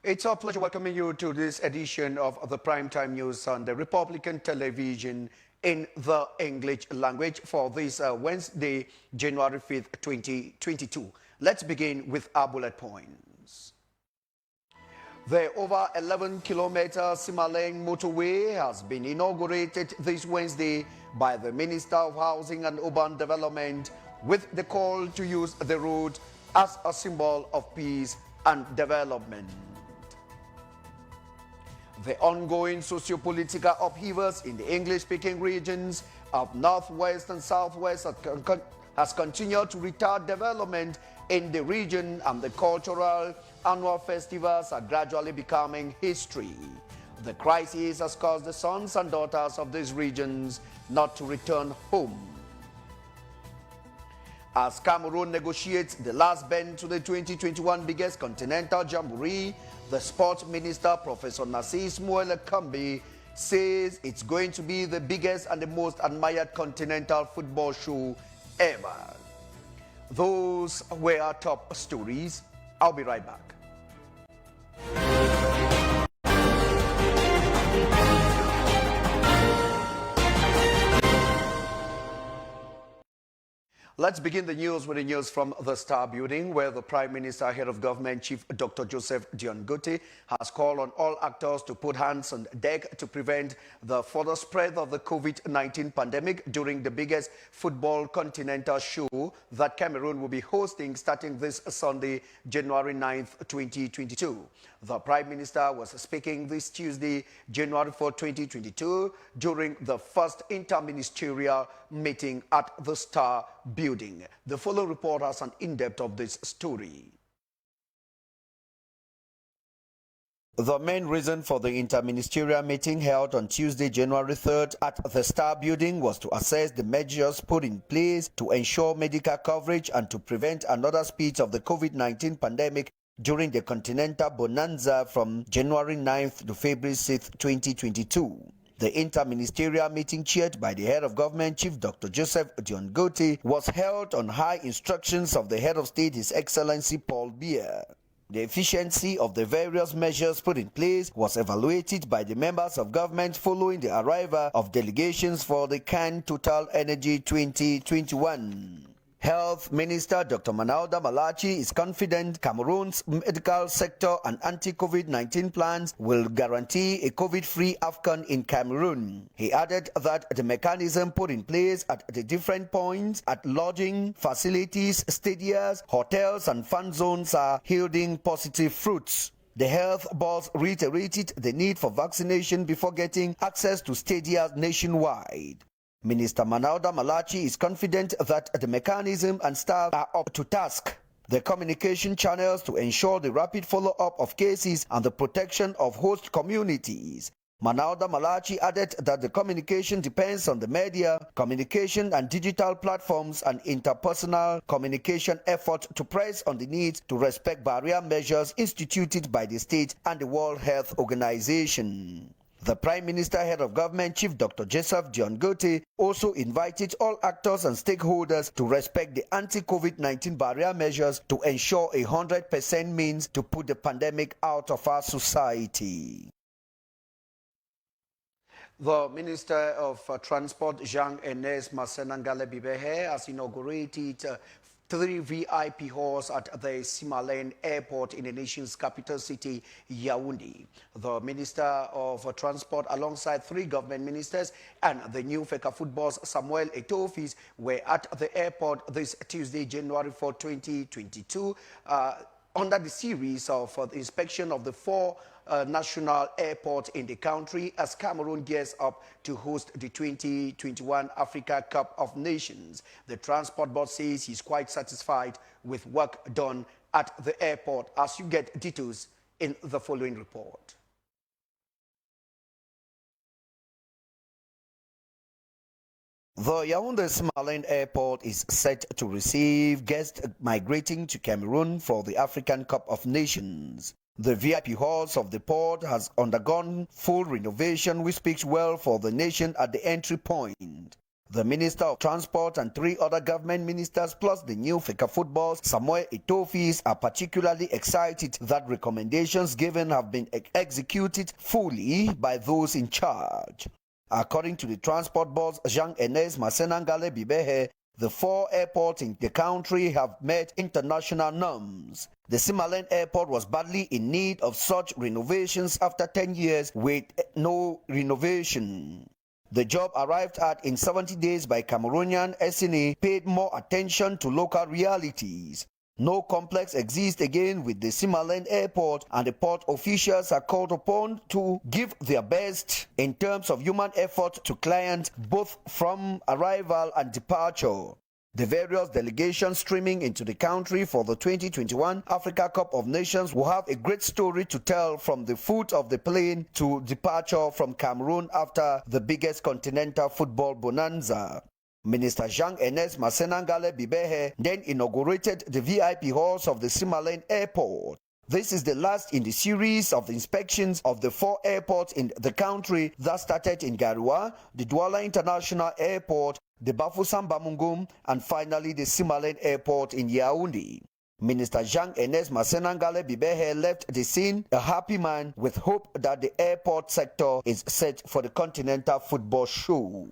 It's our pleasure welcoming you to this edition of the Primetime News on the Republican Television in the English language for this Wednesday, January 5th, 2022. Let's begin with our bullet points. The over 11-kilometer Simaleng motorway has been inaugurated this Wednesday by the Minister of Housing and Urban Development with the call to use the road as a symbol of peace and development. The ongoing socio-political upheavals in the English-speaking regions of Northwest and Southwest has continued to retard development in the region, and the cultural annual festivals are gradually becoming history. The crisis has caused the sons and daughters of these regions not to return home. As Cameroon negotiates the last bend to the 2021 biggest continental jamboree, the sports minister, Professor Nasir Ismail Kambi, says it's going to be the biggest and the most admired continental football show ever. Those were our top stories. I'll be right back. Let's begin the news with the news from the Star Building, where the Prime Minister, Head of Government, Chief Dr. Joseph Dion-Gote, has called on all actors to put hands on deck to prevent the further spread of the COVID-19 pandemic during the biggest football continental show that Cameroon will be hosting starting this Sunday, January 9th, 2022. The Prime Minister was speaking this Tuesday, January 4, 2022, during the first interministerial meeting at the Star Building. The following report has an in-depth of this story. The main reason for the interministerial meeting held on Tuesday, January 3rd at the Star Building was to assess the measures put in place to ensure medical coverage and to prevent another spate of the COVID-19 pandemic during the Continental Bonanza from January 9th to February 6th, 2022. The interministerial meeting, chaired by the Head of Government, Chief Dr. Joseph Dion-Gote, was held on high instructions of the Head of State, His Excellency Paul Biya. The efficiency of the various measures put in place was evaluated by the members of government following the arrival of delegations for the Cannes Total Energy 2021. Health Minister Dr. Manauda Malachi is confident Cameroon's medical sector and anti-COVID-19 plans will guarantee a COVID-free AFCON in Cameroon. He added that the mechanism put in place at the different points at lodging, facilities, stadiums, hotels and fan zones are yielding positive fruits. The health boss reiterated the need for vaccination before getting access to stadiums nationwide. Minister Manauda Malachi is confident that the mechanism and staff are up to task. The communication channels to ensure the rapid follow-up of cases and the protection of host communities. Manauda Malachi added that the communication depends on the media, communication and digital platforms and interpersonal communication efforts to press on the need to respect barrier measures instituted by the state and the World Health Organization. The Prime Minister, Head of Government, Chief Dr. Joseph Dion-Gote, also invited all actors and stakeholders to respect the anti-COVID-19 barrier measures to ensure 100% means to put the pandemic out of our society. The Minister of Transport, Jean-Ernest Massenangale Bibehe, has inaugurated 3 VIP halls at the Simaleng Airport in the nation's capital city, Yaoundé. The Minister of Transport, alongside 3 government ministers and the new Fcfa football's Samuel Etofis, were at the airport this Tuesday, January 4, 2022, under the series of the inspection of the 4 national airports in the country as Cameroon gears up to host the 2021 Africa Cup of Nations. The Transport Board says he's quite satisfied with work done at the airport, as you get details in the following report. The Yaoundé Simaleng Airport is set to receive guests migrating to Cameroon for the African Cup of Nations. The VIP halls of the port has undergone full renovation, which speaks well for the nation at the entry point. The Minister of Transport and 3 other government ministers plus the new Fcfa footballs, Samuel Etofis, are particularly excited that recommendations given have been executed fully by those in charge. According to the transport boss Jean-Ernest Masenangale Bibehe, the 4 airports in the country have met international norms. The Simalen airport was badly in need of such renovations after 10 years with no renovation. The job arrived at in 70 days by Cameroonian SNA paid more attention to local realities. No complex exists again with the Simalen airport, and the port officials are called upon to give their best in terms of human effort to clients both from arrival and departure. The various delegations streaming into the country for the 2021 Africa Cup of Nations will have a great story to tell from the foot of the plane to departure from Cameroon after the biggest continental football bonanza. Minister Jean-Ernest Masenangale Bibehe then inaugurated the VIP halls of the Simalen Airport. This is the last in the series of inspections of the 4 airports in the country that started in Garoua, the Douala International Airport, the Bafoussam Bamungum, and finally the Simalen Airport in Yaoundé. Minister Jean-Ernest Masenangale Bibehe left the scene a happy man with hope that the airport sector is set for the continental football show.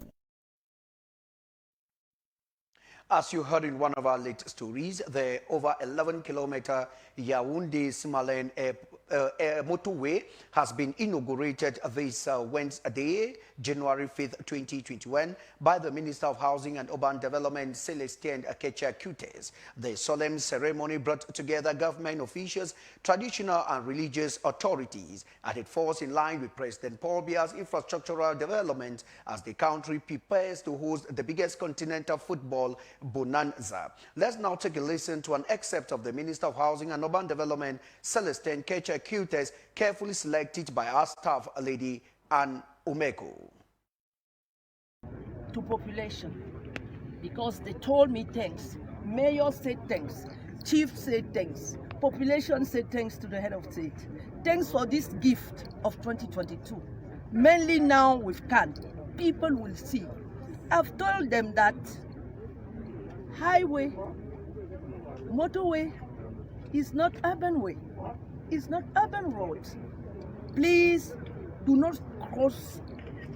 As you heard in one of our late stories, the over 11-kilometer Yaoundé-Simalen motorway has been inaugurated this Wednesday, January 5th, 2021, by the Minister of Housing and Urban Development, Celestin Akechia-Kutes. The solemn ceremony brought together government officials, traditional and religious authorities, and it falls in line with President Paul Biya's infrastructural development as the country prepares to host the biggest continental football bonanza. Let's now take a listen to an excerpt of the Minister of Housing and Urban Development, Celestin Akechia-Kutes, carefully selected by our staff lady Anne Omeko. To population, because they told me thanks, mayor said thanks, chief said thanks, population said thanks to the head of state. Thanks for this gift of 2022. Mainly now with CAN, people will see. I've told them that highway, motorway is not urban way. It's not urban roads. Please do not cross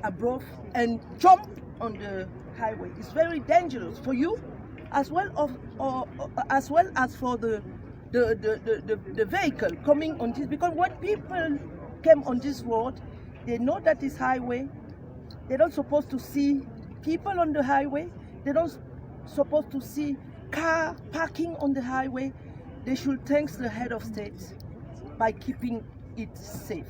above and jump on the highway. It's very dangerous for you as well as for the vehicle coming on this, because when people came on this road, they know that it's highway. They're not supposed to see people on the highway. They're not supposed to see car parking on the highway. They should thank the head of state by keeping it safe.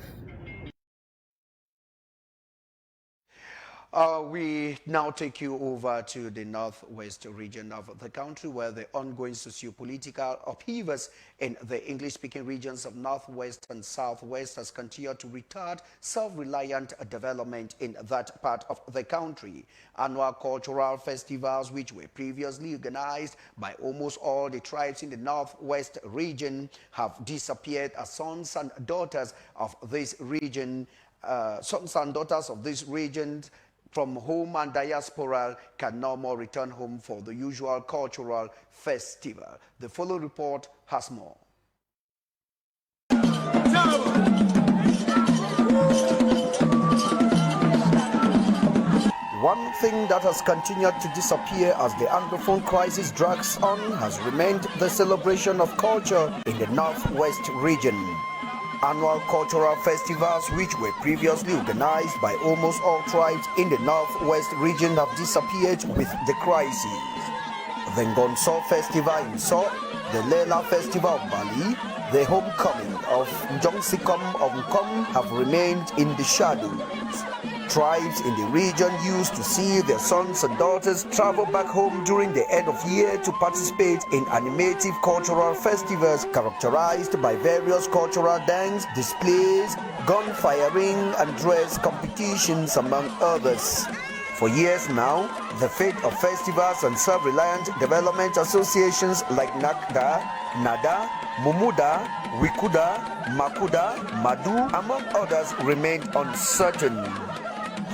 We now take you over to the northwest region of the country, where the ongoing socio-political upheavals in the English-speaking regions of northwest and southwest has continued to retard self-reliant development in that part of the country. Annual cultural festivals, which were previously organized by almost all the tribes in the northwest region, have disappeared as sons and daughters of this region from home and diaspora can no more return home for the usual cultural festival. The following report has more. One thing that has continued to disappear as the Anglophone crisis drags on has remained the celebration of culture in the northwest region. Annual cultural festivals, which were previously organized by almost all tribes in the northwest region, have disappeared with the crisis. The Ngonso Festival in So, the Lela Festival of Bali, the homecoming of Njongsikom of Nkom have remained in the shadows. Tribes in the region used to see their sons and daughters travel back home during the end of year to participate in animative cultural festivals characterized by various cultural dance, displays, gun firing, and dress competitions, among others. For years now, the fate of festivals and self-reliant development associations like NACDA, NADA, Mumuda, Wikuda, Makuda, Madu, among others, remained uncertain.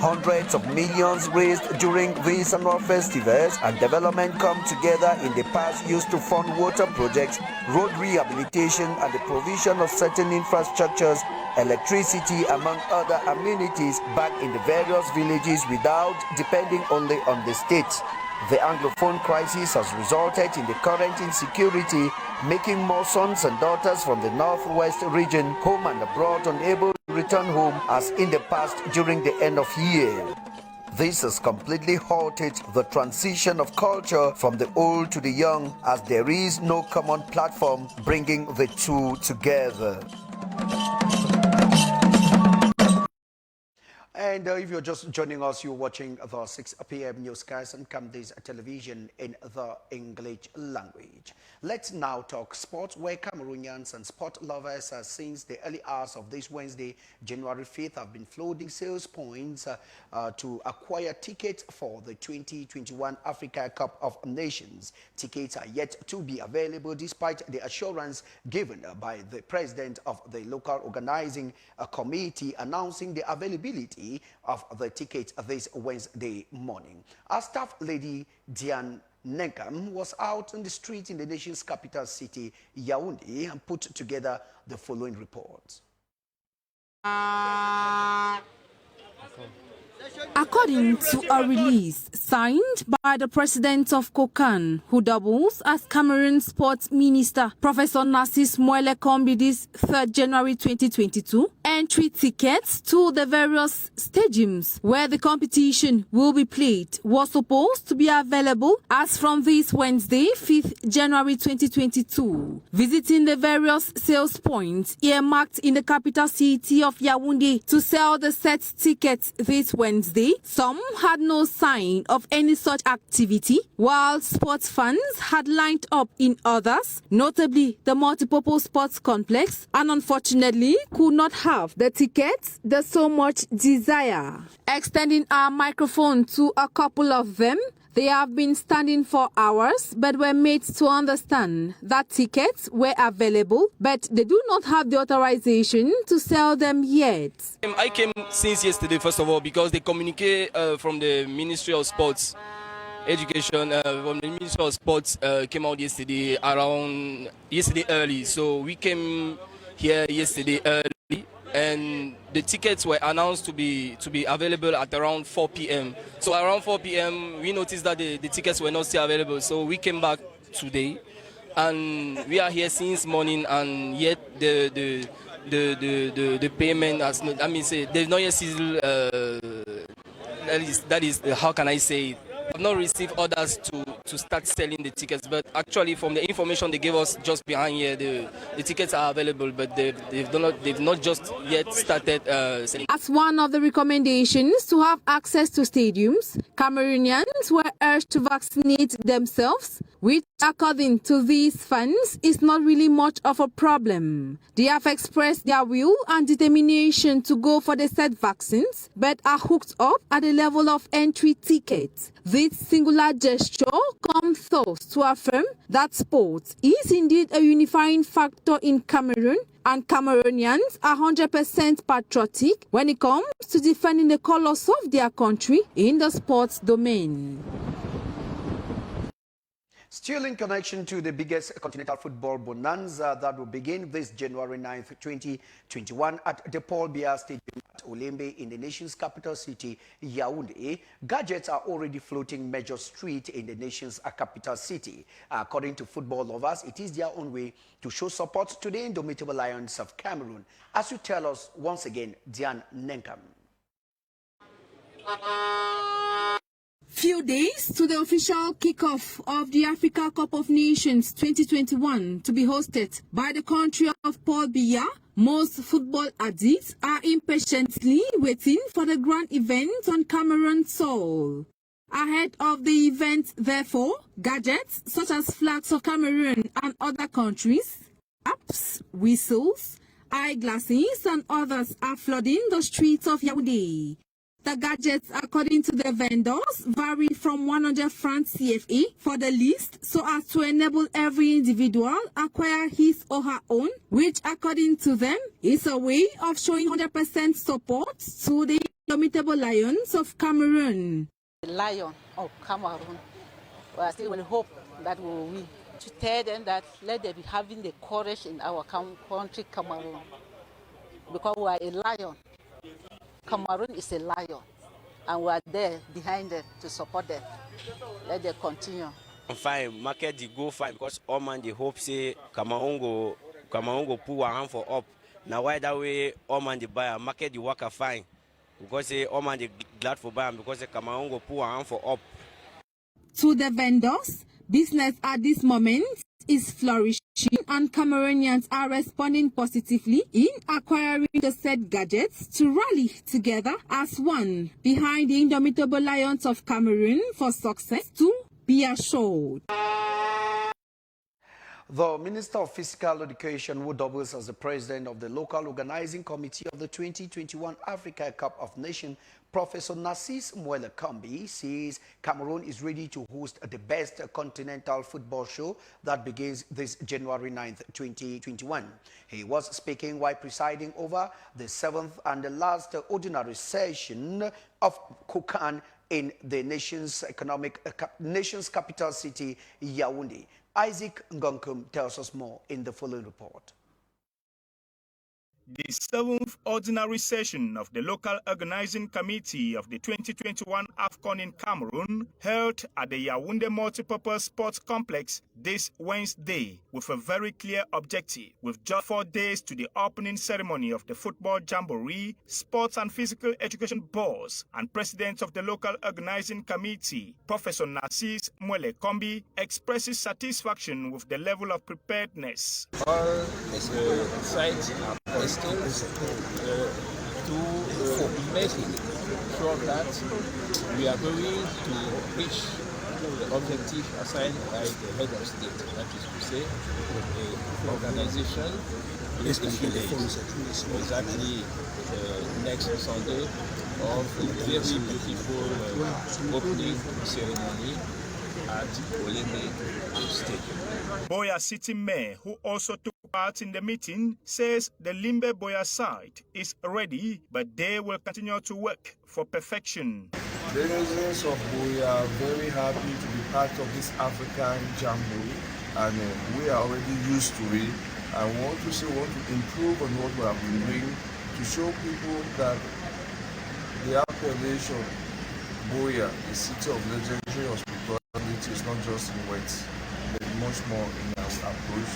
Hundreds of millions raised during these annual festivals and development come together in the past used to fund water projects, road rehabilitation and the provision of certain infrastructures, electricity among other amenities back in the various villages without depending only on the state. The Anglophone crisis has resulted in the current insecurity, making more sons and daughters from the northwest region, home and abroad, unable to return home as in the past during the end of year. This has completely halted the transition of culture from the old to the young, as there is no common platform bringing the two together. And if you're just joining us, you're watching the 6 p.m. newscast on Camden's television in the English language. Let's now talk sports, where Cameroonians and sport lovers since the early hours of this Wednesday, January 5th, have been floating sales points to acquire tickets for the 2021 Africa Cup of Nations. Tickets are yet to be available despite the assurance given by the president of the local organizing committee announcing the availability of the tickets this Wednesday morning. Our staff lady Diane Nenkam was out on the street in the nation's capital city, Yaoundé, and put together the following report. According to a release signed by the president of COCAN, who doubles as Cameroon Sports Minister, Professor Narcisse Moelle Kombi, this 3rd January 2022, entry tickets to the various stadiums where the competition will be played was supposed to be available as from this Wednesday, 5th January 2022. Visiting the various sales points earmarked in the capital city of Yaoundé to sell the set tickets this Wednesday, some had no sign of any such activity, while sports fans had lined up in others, notably the multipurpose sports complex, and unfortunately could not have the tickets they so much desire. Extending our microphone to a couple of them, they have been standing for hours but were made to understand that tickets were available, but they do not have the authorization to sell them yet. I came since yesterday, first of all, because they communicate from the Ministry of Sports, Education, from the Ministry of Sports came out yesterday early. So we came here yesterday early, and the tickets were announced to be available at around 4 p.m. So around 4 p.m. we noticed that the tickets were not still available. So we came back today, and we are here since morning, and yet the payment has not. I mean, say they've not yet sealed. That is how can I say it? I've not received orders to start selling the tickets, but actually from the information they gave us just behind here, the tickets are available, but they've not just yet started selling. As one of the recommendations to have access to stadiums, Cameroonians were urged to vaccinate themselves, which according to these fans is not really much of a problem. They have expressed their will and determination to go for the said vaccines, but are hooked up at the level of entry tickets. This singular gesture comes thus to affirm that sports is indeed a unifying factor in Cameroon, and Cameroonians are 100% patriotic when it comes to defending the colors of their country in the sports domain. Still in connection to the biggest continental football bonanza that will begin this January 9th, 2021 at the Paul Biya Stadium at Olembe in the nation's capital city, Yaoundé, gadgets are already floating major streets in the nation's capital city. According to football lovers, it is their own way to show support to the indomitable Lions of Cameroon. As you tell us once again, Diane Nenkam. Few days to the official kickoff of the Africa Cup of Nations 2021 to be hosted by the country of Paul Biya, most football addicts are impatiently waiting for the grand event on Cameroon soil. Ahead of the event, therefore, gadgets such as flags of Cameroon and other countries, apps, whistles, eyeglasses and others are flooding the streets of Yaoundé. The gadgets, according to the vendors, vary from 100 francs CFA for the list so as to enable every individual acquire his or her own, which according to them is a way of showing 100% support to the Indomitable Lions of Cameroon. The Lion of Cameroon. Well, I still will hope that we will win. To tell them that let them be having the courage in our country, Cameroon. Because we are a lion. Cameroon is a lion. And we are there behind them to support them. Let them continue. Fine, market the go fine because all man the hope say Cameroon go put one hand for up. Now why that way all man the buyer market the worker fine because say all man the glad for buy because the Cameroon go put one hand for up. To the vendors, business at this moment is flourishing and Cameroonians are responding positively in acquiring the said gadgets to rally together as one behind the Indomitable Lions of Cameroon for success to be assured. The Minister of Physical Education, who doubles as the president of the local organizing committee of the 2021 Africa Cup of Nations, Professor Narcisse Mwele-Kombi, says Cameroon is ready to host the best continental football show that begins this January 9th, 2021. He was speaking while presiding over the 7th and the last ordinary session of COCAN in the nation's capital city, Yaoundé. Isaac Ngonkum tells us more in the following report. The 7th ordinary session of the local organizing committee of the 2021 AFCON in Cameroon held at the Yaoundé Multipurpose Sports Complex this Wednesday with a very clear objective. With just 4 days to the opening ceremony of the Football Jamboree, Sports and Physical Education Boss and President of the local organizing committee, Professor Narcisse Mwele-Kombi, expresses satisfaction with the level of preparedness. All sides are still to make sure that we are going to reach the objective assigned by the head of state, that is to say, the organization is exactly next Sunday of a very beautiful opening ceremony at Olympic Stadium. Boya City Mayor, who also took part in the meeting, says the Limbe Boya side is ready, but they will continue to work for perfection. The residents of Boya are very happy to be part of this African Jamboree, and we are already used to it. I want to improve on what we have been doing to show people that the appellation Boya, the city of legendary hospitality, is not just in words. There's much more in our approach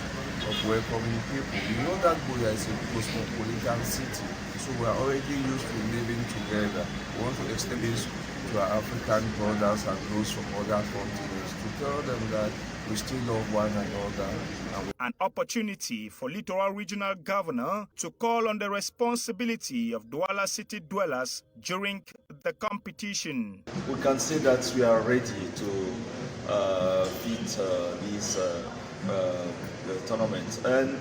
of welcoming people. You know that Boya is a cosmopolitan city, so we are already used to living together. We want to extend this to our African brothers and those from other continents to tell them that we still love one another. An opportunity for Littoral Regional Governor to call on the responsibility of Douala city dwellers during the competition. We can say that we are ready to beat this tournament, and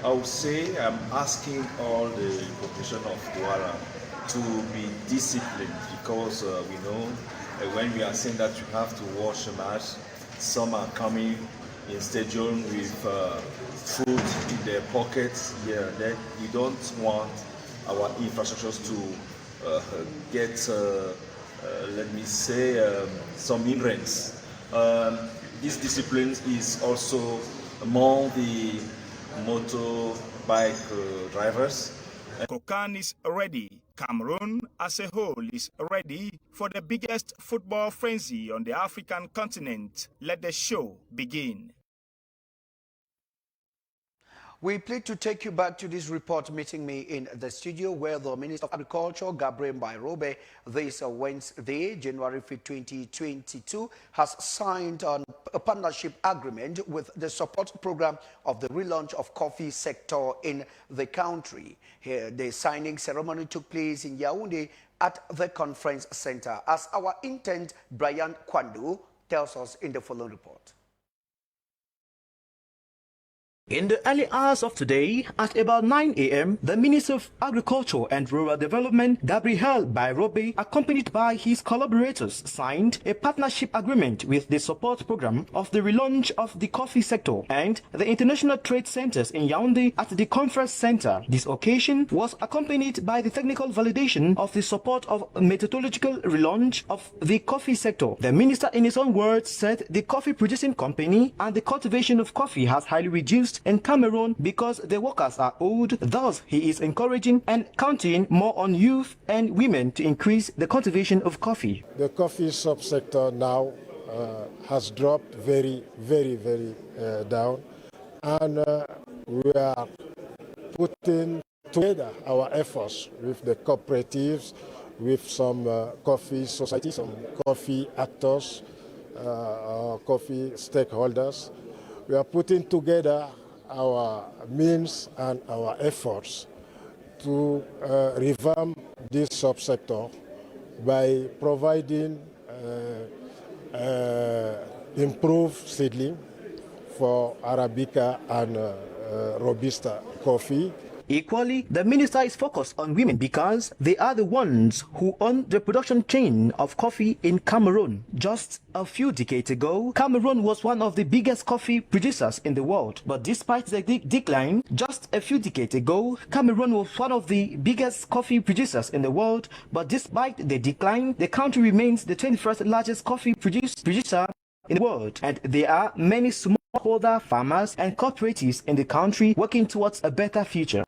I would say I'm asking all the population of Douala to be disciplined, because we know when we are saying that you have to watch a match, some are coming in stadium with food in their pockets here. Then we don't want our infrastructures to get, let me say, some hindrance. This discipline is also among the motorbike drivers. COCAN is ready. Cameroon as a whole is ready for the biggest football frenzy on the African continent. Let the show begin. We plead to take you back to this report meeting me in the studio, where the Minister of Agriculture, Gabriel Mbairobe, this Wednesday, January 5, 2022, has signed a partnership agreement with the support program of the relaunch of coffee sector in the country. Here, the signing ceremony took place in Yaoundé at the conference center, as our intern Brian Kwandu tells us in the following report. In the early hours of today, at about 9 a.m., the Minister of Agriculture and Rural Development, Gabriel Bairobe, accompanied by his collaborators, signed a partnership agreement with the support program of the relaunch of the coffee sector and the international trade centers in Yaoundé at the conference center. This occasion was accompanied by the technical validation of the support of methodological relaunch of the coffee sector. The minister, in his own words, said the coffee producing company and the cultivation of coffee has highly reduced in Cameroon because the workers are old. Thus, he is encouraging and counting more on youth and women to increase the cultivation of coffee. The coffee subsector now has dropped very down, and we are putting together our efforts with the cooperatives, with some coffee societies, some coffee actors, coffee stakeholders. We are putting together our means and our efforts to revamp this subsector by providing improved seedling for Arabica and Robusta coffee. Equally, the minister is focused on women because they are the ones who own the production chain of coffee in Cameroon. Just a few decades ago, Cameroon was one of the biggest coffee producers in the world. But despite the decline, just a few decades ago, Cameroon was one of the biggest coffee producers in the world. But despite the decline, the country remains the 21st largest coffee producer in the world. And there are many smallholder farmers and cooperatives in the country working towards a better future.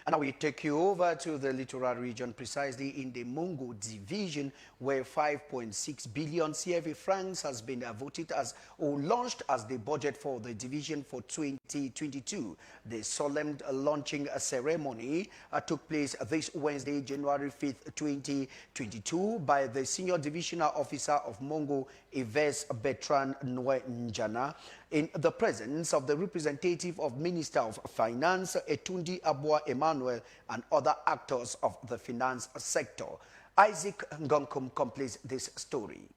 And now we take you over to the littoral region, precisely in the Mungo division, where 5.6 billion CFA francs has been voted as or launched as the budget for the division for 2022. The solemn launching ceremony took place this Wednesday, January 5th, 2022, by the Senior Divisional Officer of Mungo, Yves Bertrand Njana, in the presence of the representative of Minister of Finance, Etundi Abua Emmanuel, and other actors of the finance sector. Isaac Ngonkum completes this story.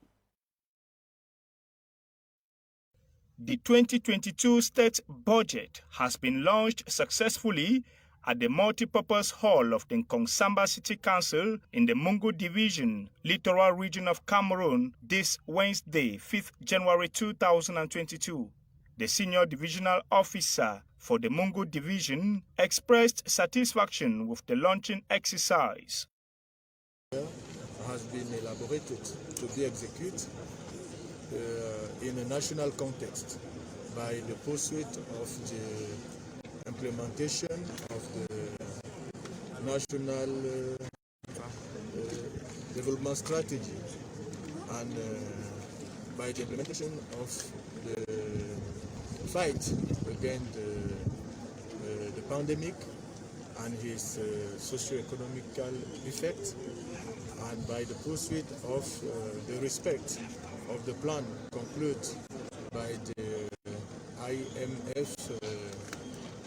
The 2022 state budget has been launched successfully at the multipurpose hall of the Nkongsamba City Council in the Mungo Division, Littoral Region of Cameroon, this Wednesday, 5th January 2022. The Senior Divisional Officer for the Mungo Division expressed satisfaction with the launching exercise. Has been elaborated to be executed in a national context by the pursuit of the implementation of the national development strategy and by the implementation of the fight against the pandemic and its socio-economical effects, and by the pursuit of the respect of the plan concluded by the IMF,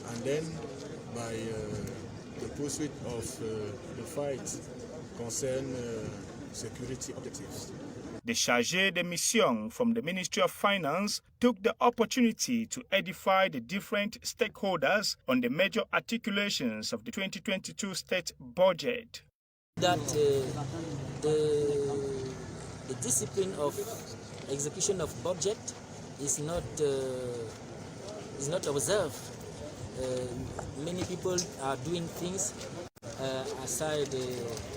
and then by the pursuit of the fight concern security objectives. The chargé de mission from the Ministry of Finance took the opportunity to edify the different stakeholders on the major articulations of the 2022 state budget. That the discipline of execution of budget is not observed. Many people are doing things aside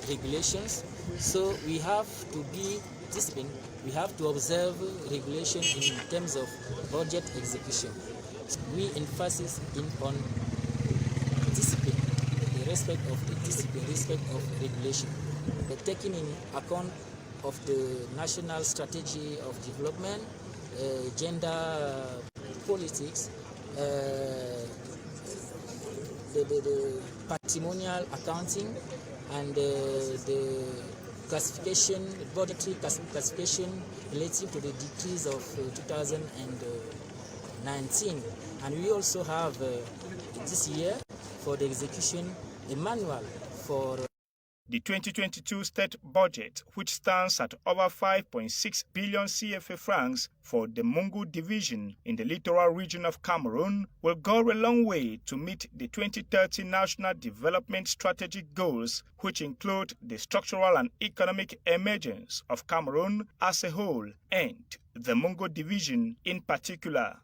regulations, so we have to be disciplined. We have to observe regulation in terms of budget execution. We emphasize on discipline, the respect of the discipline, respect of regulation, but taking in account of the national strategy of development, gender politics, the patrimonial accounting, and the classification, budgetary classification relative to the decrease of 2019. And we also have this year for the execution a manual for The 2022 state budget, which stands at over 5.6 billion CFA francs for the Mungu division in the littoral region of Cameroon, will go a long way to meet the 2030 National Development Strategic goals, which include the structural and economic emergence of Cameroon as a whole and the Mungu division in particular.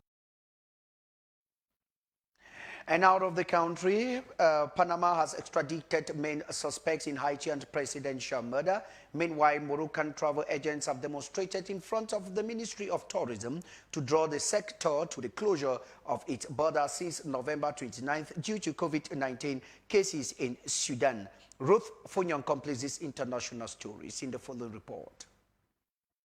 And out of the country, Panama has extradited main suspects in Haitian presidential murder. Meanwhile, Moroccan travel agents have demonstrated in front of the Ministry of Tourism to draw the sector to the closure of its border since November 29th due to COVID-19 cases in Sudan. Ruth Funyon completes this international stories in the following report.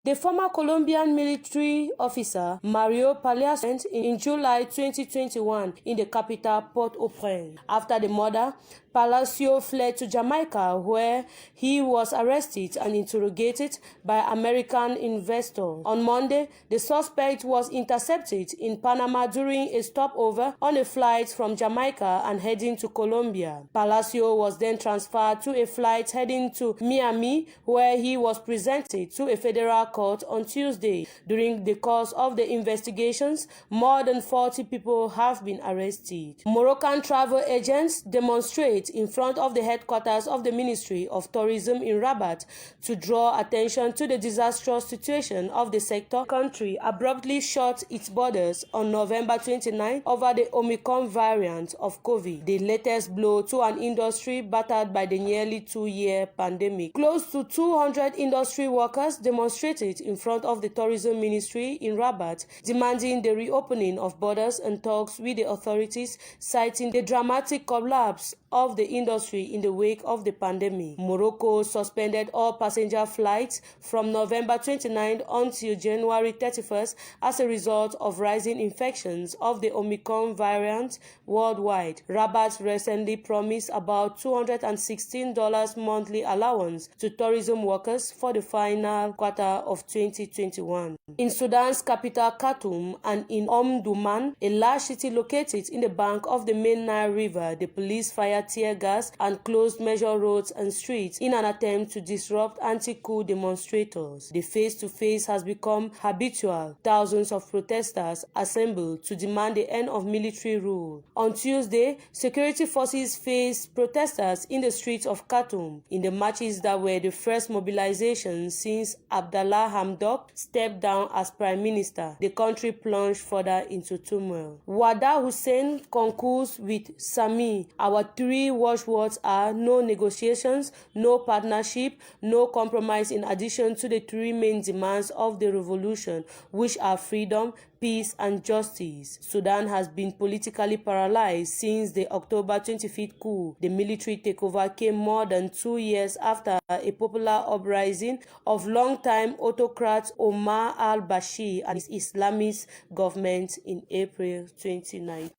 The former Colombian military officer Mario Palacios went in July 2021 in the capital Port-au-Prince. After the murder, Palacios fled to Jamaica, where he was arrested and interrogated by American investors. On Monday, the suspect was intercepted in Panama during a stopover on a flight from Jamaica and heading to Colombia. Palacios was then transferred to a flight heading to Miami, where he was presented to a federal court on Tuesday. During the course of the investigations, more than 40 people have been arrested. Moroccan travel agents demonstrate in front of the headquarters of the Ministry of Tourism in Rabat to draw attention to the disastrous situation of the sector. The country abruptly shut its borders on November 29 over the Omicron variant of COVID, the latest blow to an industry battered by the nearly 2-year pandemic. Close to 200 industry workers demonstrated in front of the Tourism Ministry in Rabat, demanding the reopening of borders and talks with the authorities, citing the dramatic collapse of the industry in the wake of the pandemic. Morocco suspended all passenger flights from November 29 until January 31st as a result of rising infections of the Omicron variant worldwide. Rabat recently promised about $216 monthly allowance to tourism workers for the final quarter of 2021. In Sudan's capital Khartoum and in Omdurman, a large city located in the bank of the main Nile River, the police fired tear gas and closed major roads and streets in an attempt to disrupt anti-coup demonstrators. The face-to-face has become habitual. Thousands of protesters assembled to demand the end of military rule. On Tuesday, security forces faced protesters in the streets of Khartoum in the marches that were the first mobilization since Abdallah Hamdok stepped down as prime minister. The country plunged further into turmoil. Wada Hussein concurs with Sami. Our three watchwords are no negotiations, no partnership, no compromise, in addition to the three main demands of the revolution, which are freedom, peace and justice. Sudan has been politically paralyzed since the October 25th coup. The military takeover came more than 2 years after a popular uprising of longtime autocrat Omar al-Bashir and his Islamist government in April 2019.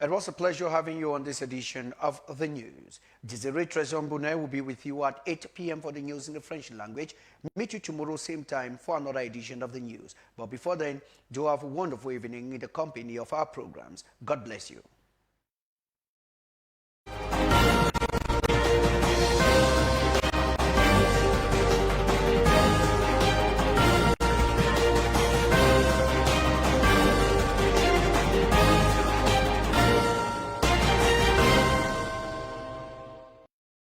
It was a pleasure having you on this edition of The News. Desiree Trezon-Bounet will be with you at 8 p.m. for the news in the French language. Meet you tomorrow same time for another edition of The News. But before then, do have a wonderful evening in the company of our programs. God bless you.